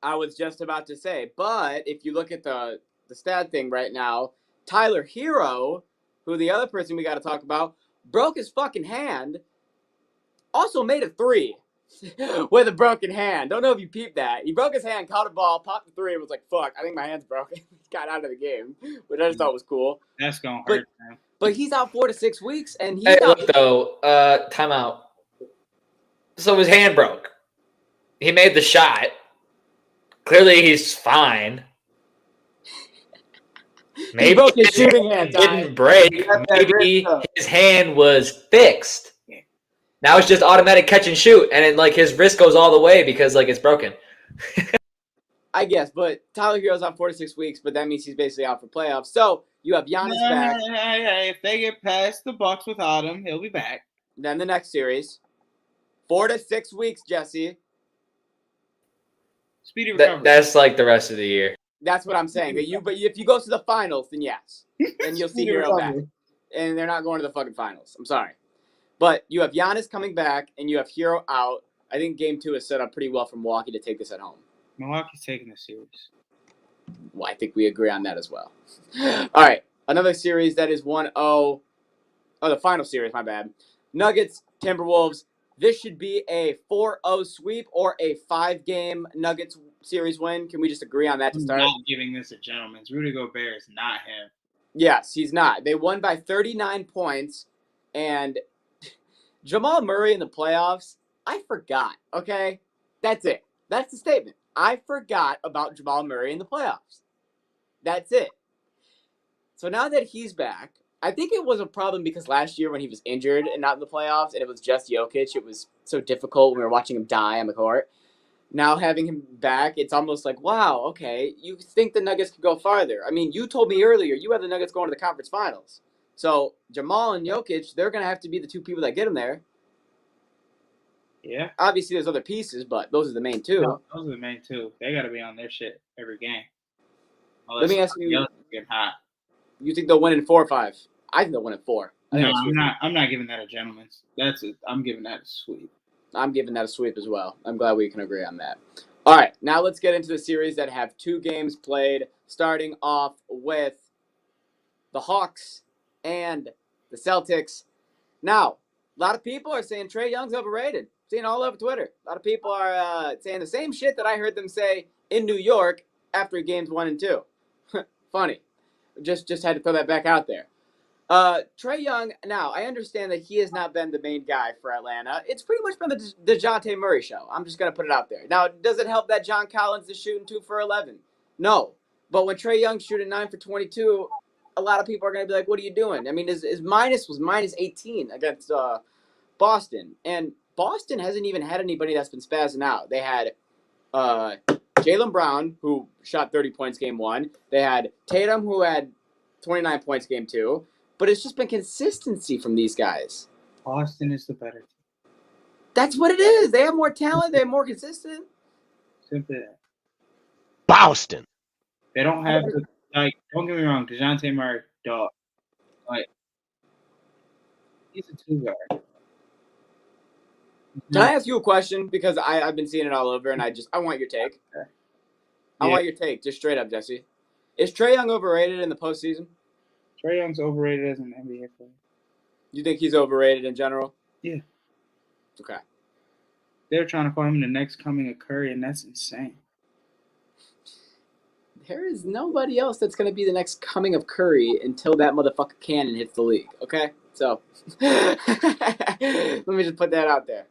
I was just about to say, but if you look at the stat thing right now, Tyler Hero, who the other person we got to talk about, broke his fucking hand, also made a 3 with a broken hand. Don't know if you peeped that. He broke his hand, caught a ball, popped the three, and was like, fuck, I think my hand's broken. He got out of the game, which I just thought was cool. That's going to hurt, man. But he's out 4 to 6 weeks, and he's Hey, out. look, though, timeout. So his hand broke. He made the shot. Clearly, he's fine. Maybe he broke his shooting hand. Didn't break. Maybe his hand was fixed. Now it's just automatic catch and shoot, and it, like his wrist goes all the way because like it's broken. I guess, but Tyler Hero's out 4 to 6 weeks, but that means he's basically out for playoffs. So you have Giannis back. If they get past the Bucks without him, he'll be back. Then the next series, 4 to 6 weeks, Jesse. Speedy recovery. That's like the rest of the year. That's what I'm saying. But if you go to the finals, then yes, then you'll see Hero back. And they're not going to the fucking finals. I'm sorry, but you have Giannis coming back, and you have Hero out. I think Game 2 is set up pretty well for Milwaukee to take this at home. Milwaukee's taking the series. Well, I think we agree on that as well. All right, another series that is 1-0. Oh, the final series, my bad. Nuggets, Timberwolves. This should be a 4-0 sweep or a 5-game Nuggets series win. Can we just agree on that to start? I'm not giving this a gentleman's. Rudy Gobert is not him. Yes, he's not. They won by 39 points, and Jamal Murray in the playoffs, I forgot, okay? That's it. That's the statement. I forgot about Jamal Murray in the playoffs. That's it. So now that he's back, I think it was a problem because last year when he was injured and not in the playoffs and it was just Jokic, it was so difficult when we were watching him die on the court. Now having him back, it's almost like, wow, okay, you think the Nuggets could go farther. I mean, you told me earlier you have the Nuggets going to the conference finals. So Jamal and Jokic, they're going to have to be the two people that get him there. Yeah. Obviously, there's other pieces, but those are the main two. No, those are the main two. They got to be on their shit every game. Let me ask you, getting hot. You think they'll win in 4 or 5? I think they'll win in 4. No, I'm not giving that a gentleman's. I'm giving that a sweep. I'm giving that a sweep as well. I'm glad we can agree on that. All right, now let's get into the series that have 2 games played, starting off with the Hawks and the Celtics. Now, a lot of people are saying Trae Young's overrated. Seeing all over Twitter. A lot of people are saying the same shit that I heard them say in New York after games 1 and 2. Funny. Just had to throw that back out there. Trae Young, now, I understand that he has not been the main guy for Atlanta. It's pretty much been the DeJounte Murray show. I'm just going to put it out there. Now, does it help that John Collins is shooting 2 for 11? No. But when Trae Young's shooting 9 for 22, a lot of people are going to be like, what are you doing? I mean, his minus was minus 18 against Boston. And Boston hasn't even had anybody that's been spazzing out. They had Jaylen Brown, who shot 30 points game 1. They had Tatum, who had 29 points game 2. But it's just been consistency from these guys. Boston is the better team. That's what it is. They have more talent. They're more consistent. Simply that. Boston. They don't have the, like, don't get me wrong, DeJounte Murray, dog. Like, he's a 2 guard. Can I ask you a question? Because I've been seeing it all over, and I want your take. Okay. I want your take, just straight up, Jesse. Is Trae Young overrated in the postseason? Trae Young's overrated as an NBA player. You think he's overrated in general? Yeah. Okay. They're trying to call him the next coming of Curry, and that's insane. There is nobody else that's going to be the next coming of Curry until that motherfucker cannon hits the league, okay? So, let me just put that out there.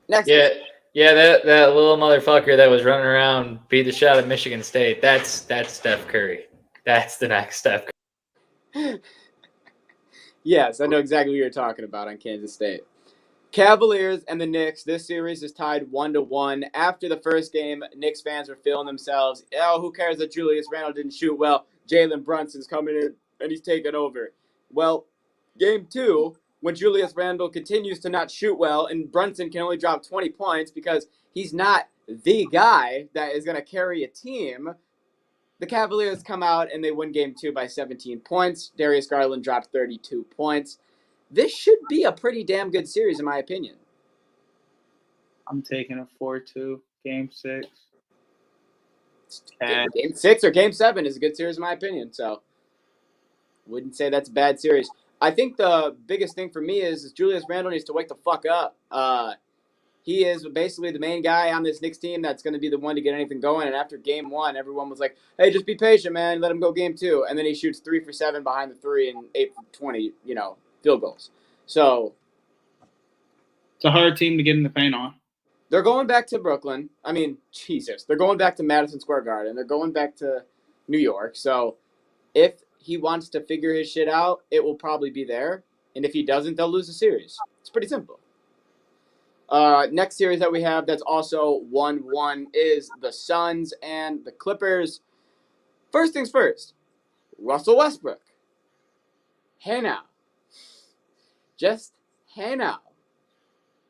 Next. Yeah, that little motherfucker that was running around beat the shot at Michigan State. That's Steph Curry. That's the next Steph Curry. Yes, I know exactly what you're talking about on Kansas State. Cavaliers and the Knicks. This series is tied 1-1. After the first game, Knicks fans were feeling themselves. Oh, who cares that Julius Randle didn't shoot well? Jalen Brunson's coming in and he's taking over. Well, game 2, when Julius Randle continues to not shoot well and Brunson can only drop 20 points because he's not the guy that is going to carry a team, the Cavaliers come out and they win game 2 by 17 points. Darius Garland dropped 32 points. This should be a pretty damn good series, in my opinion. I'm taking a 4-2, game 6. Game 6 or game 7 is a good series, in my opinion. So, wouldn't say that's a bad series. I think the biggest thing for me is Julius Randle needs to wake the fuck up. He is basically the main guy on this Knicks team that's going to be the one to get anything going. And after game 1, everyone was like, hey, just be patient, man. Let him go game 2. And then he shoots 3 for 7 behind the 3 and 8 for 20, field goals. So it's a hard team to get in the paint on. they're going back to Brooklyn. I mean, Jesus. They're going back to Madison Square Garden. They're going back to New York. So if he wants to figure his shit out, it will probably be there. And if he doesn't, they'll lose the series. It's pretty simple. Next series that we have that's also 1-1 is the Suns and the Clippers. First things first, Russell Westbrook. Hey now. Just hey now.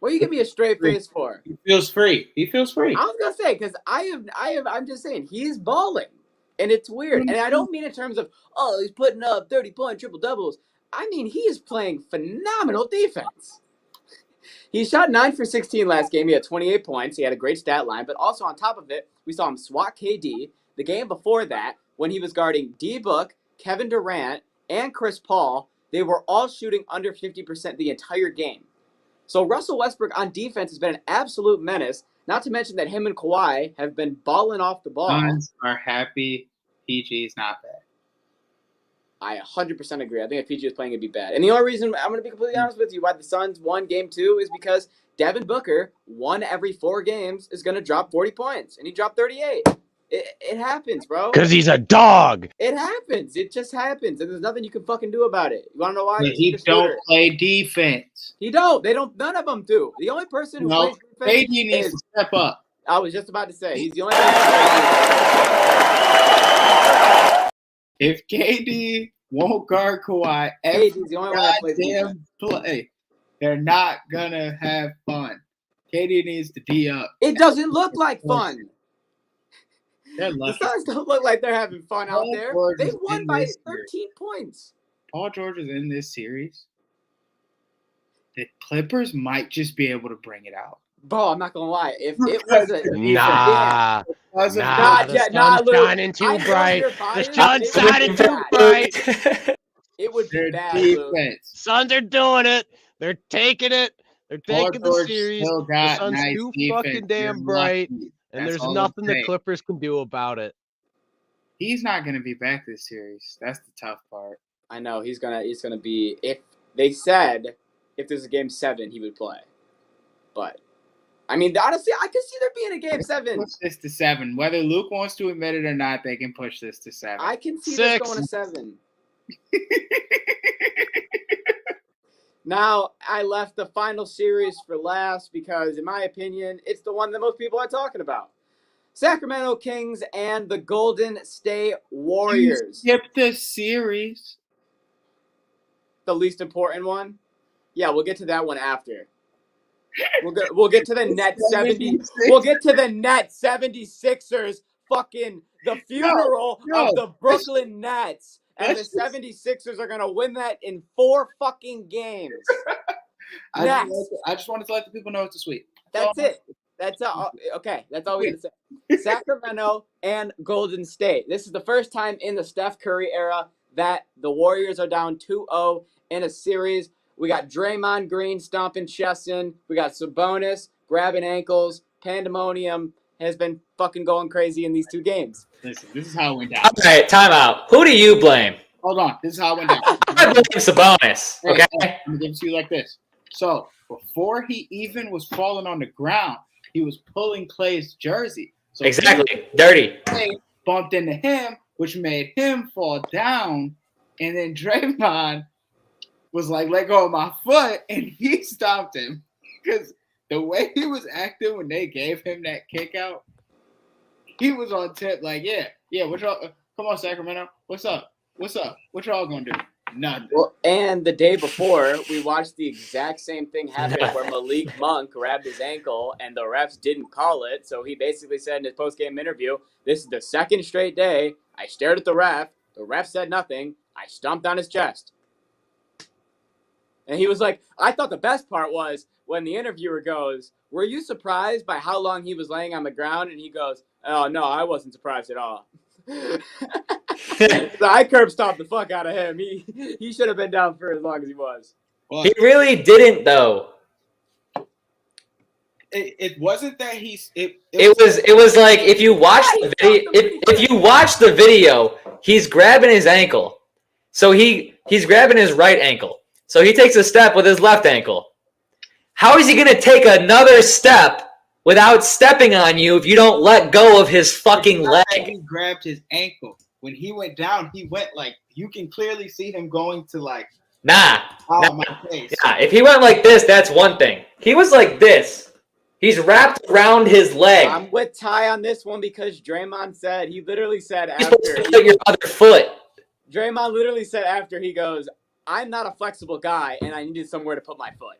What do you give me a straight face for? He feels free. I was gonna say, because I'm just saying he's balling. And it's weird. And I don't mean in terms of, he's putting up 30-point triple-doubles. I mean, he is playing phenomenal defense. He shot 9 for 16 last game. He had 28 points. He had a great stat line. But also on top of it, we saw him swat KD. The game before that, when he was guarding D-Book, Kevin Durant, and Chris Paul, they were all shooting under 50% the entire game. So Russell Westbrook on defense has been an absolute menace. Not to mention that him and Kawhi have been balling off the ball. Suns are happy. PG's not bad. I 100% agree. I think if PG was playing, it'd be bad. And the only reason, I'm going to be completely honest with you, why the Suns won game 2 is because Devin Booker, 1 every 4 games, is going to drop 40 points. And he dropped 38. It happens, bro. Because he's a dog. It happens. It just happens. And there's nothing you can fucking do about it. You want to know why? He don't play defense. He don't. They don't. None of them do. The only person who plays defense KD needs to step up. I was just about to say, he's the only person who plays defense. If KD won't guard Kawhi he's the only one that plays defense. Play, they're not going to have fun. KD needs to D up. It doesn't look like fun. They're lucky. The Suns don't look like they're having fun out there. They won by 13 points. Paul George is in this series. The Clippers might just be able to bring it out. Bro, I'm not gonna lie. If it was a the sun's shining too bright. The sun's shining too bright. It would be bad. Defense. Suns are doing it. They're taking it. They're taking the series. The sun's too fucking damn bright, and there's nothing the Clippers can do about it. He's not gonna be back this series. That's the tough part. I know he's gonna be. If they said if there's a game 7, he would play, but. I mean, honestly, I could see there being a game 7. Push this to 7. Whether Luke wants to admit it or not, they can push this to 7. I can see this going to 7. Now, I left the final series for last because, in my opinion, it's the one that most people are talking about. Sacramento Kings and the Golden State Warriors. You skipped the series. The least important one? Yeah, we'll get to that one after. We'll get to the net 70. We'll get to the net 76ers. Fucking the funeral of the Brooklyn Nets, and the 76ers are gonna win that in 4 fucking games. I just wanted to let the people know it's a sweep. That's it. That's all. Okay, that's all we have to say. Sacramento and Golden State. This is the first time in the Steph Curry era that the Warriors are down 2-0 in a series. We got Draymond Green stomping chests in. We got Sabonis grabbing ankles. Pandemonium has been fucking going crazy in these 2 games. Listen, this is how it went down. Okay, time out. Who do you blame? Hold on. This is how it went down. I blame Sabonis. Okay? Hey, I'm going to give it to you like this. So, before he even was falling on the ground, he was pulling Clay's jersey. So exactly. Dirty. Clay bumped into him, which made him fall down. And then Draymond was like, let go of my foot, and he stopped him. Because the way he was acting when they gave him that kick out, he was on tip like, yeah, what y'all, come on, Sacramento, what's up? What y'all gonna do? Nothing. Well, and the day before, we watched the exact same thing happen where Malik Monk grabbed his ankle, and the refs didn't call it, so he basically said in his post-game interview, this is the 2nd straight day, I stared at the ref said nothing, I stomped on his chest. And he was like, I thought the best part was when the interviewer goes, were you surprised by how long he was laying on the ground? And he goes, oh, no, I wasn't surprised at all. So I curb stomped the fuck out of him. He should have been down for as long as he was. Well, He really didn't, though. it wasn't that he's it was like if you watch the video, if you watch the video, he's grabbing his ankle. So he's grabbing his right ankle. So he takes a step with his left ankle. How is he going to take another step without stepping on you if you don't let go of his fucking leg? He grabbed his ankle. When he went down, he went like you can clearly see him going to like Nah. my face. Yeah, if he went like this, that's one thing. He was like this. He's wrapped around his leg. I'm with Ty on this one because Draymond said, he literally said You're after. supposed to put your other foot. Draymond literally said after, he goes, I'm not a flexible guy and I needed somewhere to put my foot.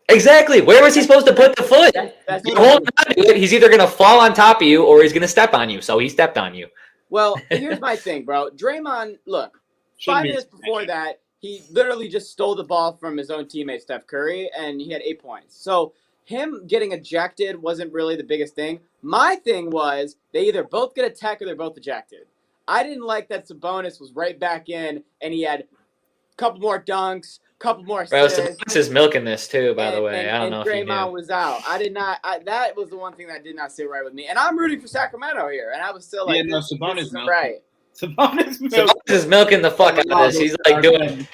Exactly. Where was he supposed to put the foot? That's You're holding on to it. He's either going to fall on top of you or he's going to step on you. So he stepped on you. Well, here's my thing, bro. Draymond, look, 5 minutes before that, he literally just stole the ball from his own teammate, Steph Curry, and he had 8 points. So him getting ejected wasn't really the biggest thing. My thing was they either both get a tech or they're both ejected. I didn't like that Sabonis was right back in, and he had a couple more dunks, couple more assists. Bro, Sabonis is milking this too, by the way. I don't know if you Draymond knew. was out. I did not. That was the one thing that did not sit right with me. And I'm rooting for Sacramento here, and I was still like, Sabonis this isn't right. Sabonis is milking the fuck out of this. He's like doing.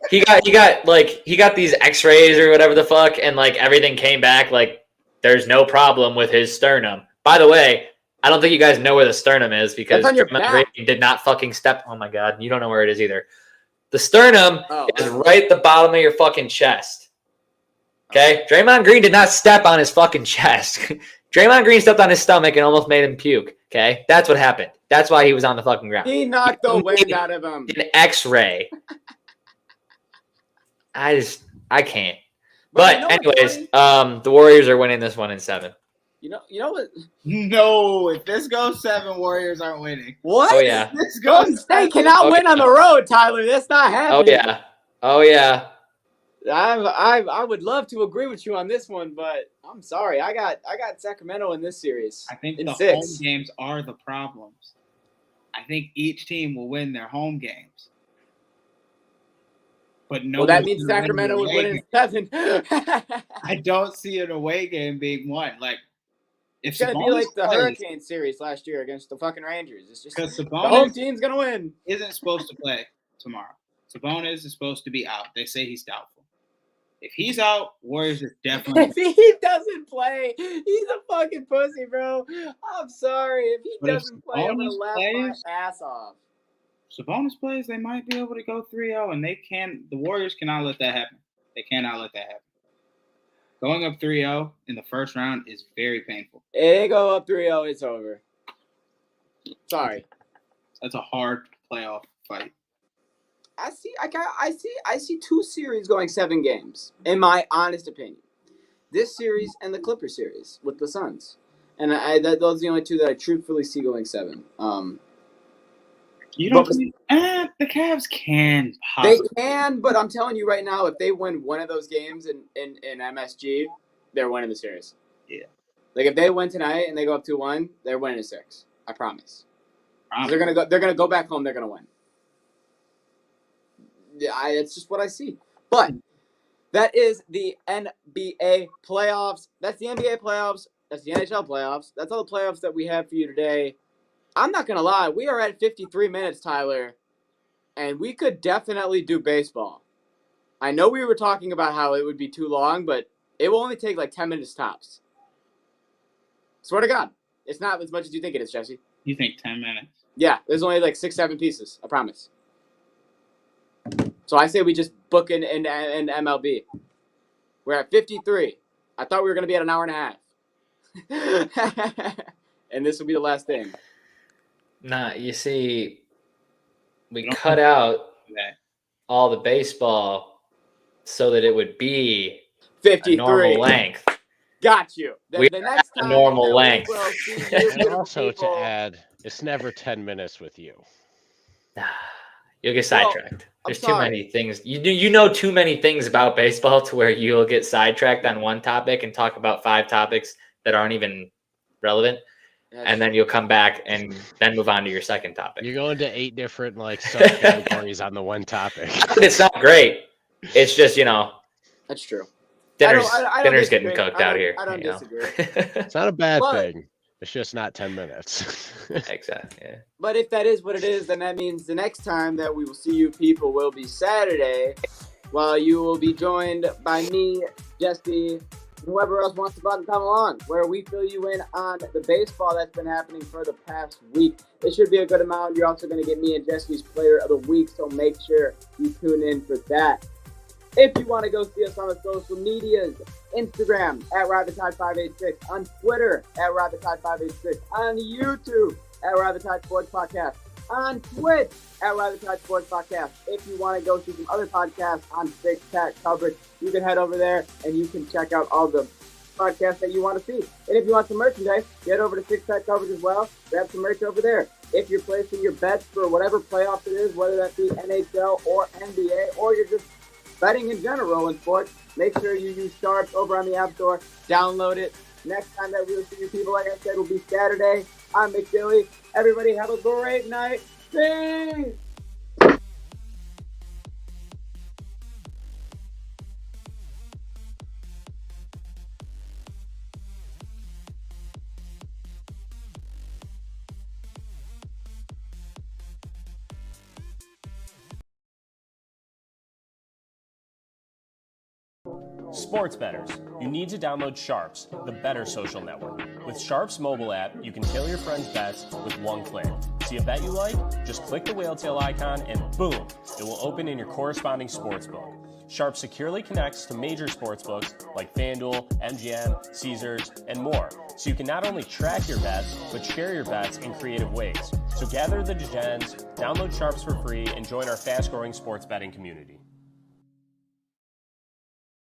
He got these X-rays or whatever the fuck, and like everything came back like there's no problem with his sternum. By the way, I don't think you guys know where the sternum is because Draymond Green did not fucking step. Oh my god, you don't know where it is either. The sternum is right at the bottom of your fucking chest. Okay, Draymond Green did not step on his fucking chest. Draymond Green stepped on his stomach and almost made him puke. Okay, that's what happened. That's why he was on the fucking ground. He knocked the wind out of him. An X-ray. I can't. But anyways, the Warriors are winning this one in 7. You know what? No, if this goes 7, Warriors aren't winning. What? Oh yeah. This goes They cannot win on the road, Tyler. That's not happening. Oh yeah. I would love to agree with you on this one, but I'm sorry. I got Sacramento in this series. I think in the 6. home games are the problems. I think each team will win their home games. But no. Well, that means Sacramento would win in 7. I don't see an away game being won. Like, if it's gonna be like the Hurricane series last year against the fucking Rangers. It's just because the home team's gonna win. Isn't supposed to play tomorrow. Sabonis is supposed to be out. They say he's doubtful. If he's out, Warriors is definitely. If he doesn't play, he's a fucking pussy, bro. I'm sorry. If he doesn't play, I'm gonna laugh my ass off. Sabonis plays, they might be able to go 3-0, and the Warriors cannot let that happen. They cannot let that happen. Going up 3-0 in the first round is very painful. If they go up 3-0, it's over. Sorry. That's a hard playoff fight. I see 2 series going 7 games, in my honest opinion. This series and the Clipper series with the Suns. And those are the only 2 that I truthfully see going 7. You don't think the Cavs can possibly. They can, but I'm telling you right now, if they win one of those games in MSG, they're winning the series. Yeah. Like if they win tonight and they go up 2-1, they're winning a 6. I promise. They're gonna go back home, they're gonna win. Yeah, it's just what I see. But that is the NBA playoffs. That's the NBA playoffs. That's the NHL playoffs. That's all the playoffs that we have for you today. I'm not going to lie. We are at 53 minutes, Tyler, and we could definitely do baseball. I know we were talking about how it would be too long, but it will only take like 10 minutes tops. Swear to God. It's not as much as you think it is, Jesse. You think 10 minutes? Yeah, there's only like 6-7 pieces. I promise. So I say we just book in MLB. We're at 53. I thought we were going to be at an hour and a half. And this will be the last thing. Nah, you see, we cut out all the baseball so that it would be 53. a normal length. Got you. The next time, a normal length. And also to add, it's never 10 minutes with you. You'll get sidetracked. There's too many things. You know too many things about baseball to where you'll get sidetracked on one topic and talk about 5 topics that aren't even relevant. and then you'll come back and then move on to your second topic. You're going to 8 different like subcategories on the one topic. It's not great. It's just, That's true. dinner's I don't getting disagree. cooked out here. I don't disagree. It's not a bad But- thing. It's just not 10 minutes. Exactly. Yeah. But if that is what it is, then that means the next time that we will see you people will be Saturday, while you will be joined by me, Jesse, and whoever else wants to come along, where we fill you in on the baseball that's been happening for the past week. It should be a good amount. You're also going to get me and Jesse's Player of the Week, so make sure you tune in for that. If you want to go see us on the social medias, Instagram at RideTheTide586, on Twitter at RideTheTide586, on YouTube at RideTheTide Sports Podcast, on Twitch at RideTheTide Sports Podcast. If you want to go see some other podcasts on Six Pack coverage, you can head over there and you can check out all the podcasts that you want to see. And if you want some merchandise, get over to Six Pack coverage as well. Grab some merch over there. If you're placing your bets for whatever playoff it is, whether that be NHL or NBA, or you're just betting in general in sports, make sure you use Sharps over on the App Store. Download it. Next time that we will see you people, like I said, will be Saturday. I'm McDilly. Everybody have a great night. Peace! Sports bettors, you need to download Sharps, the better social network. With Sharps mobile app, you can tail your friends' bets with one click. See a bet you like? Just click the whale tail icon and boom, it will open in your corresponding sportsbook. Sharps securely connects to major sportsbooks like FanDuel, MGM, Caesars, and more, so you can not only track your bets, but share your bets in creative ways. So gather the degens, download Sharps for free, and join our fast-growing sports betting community.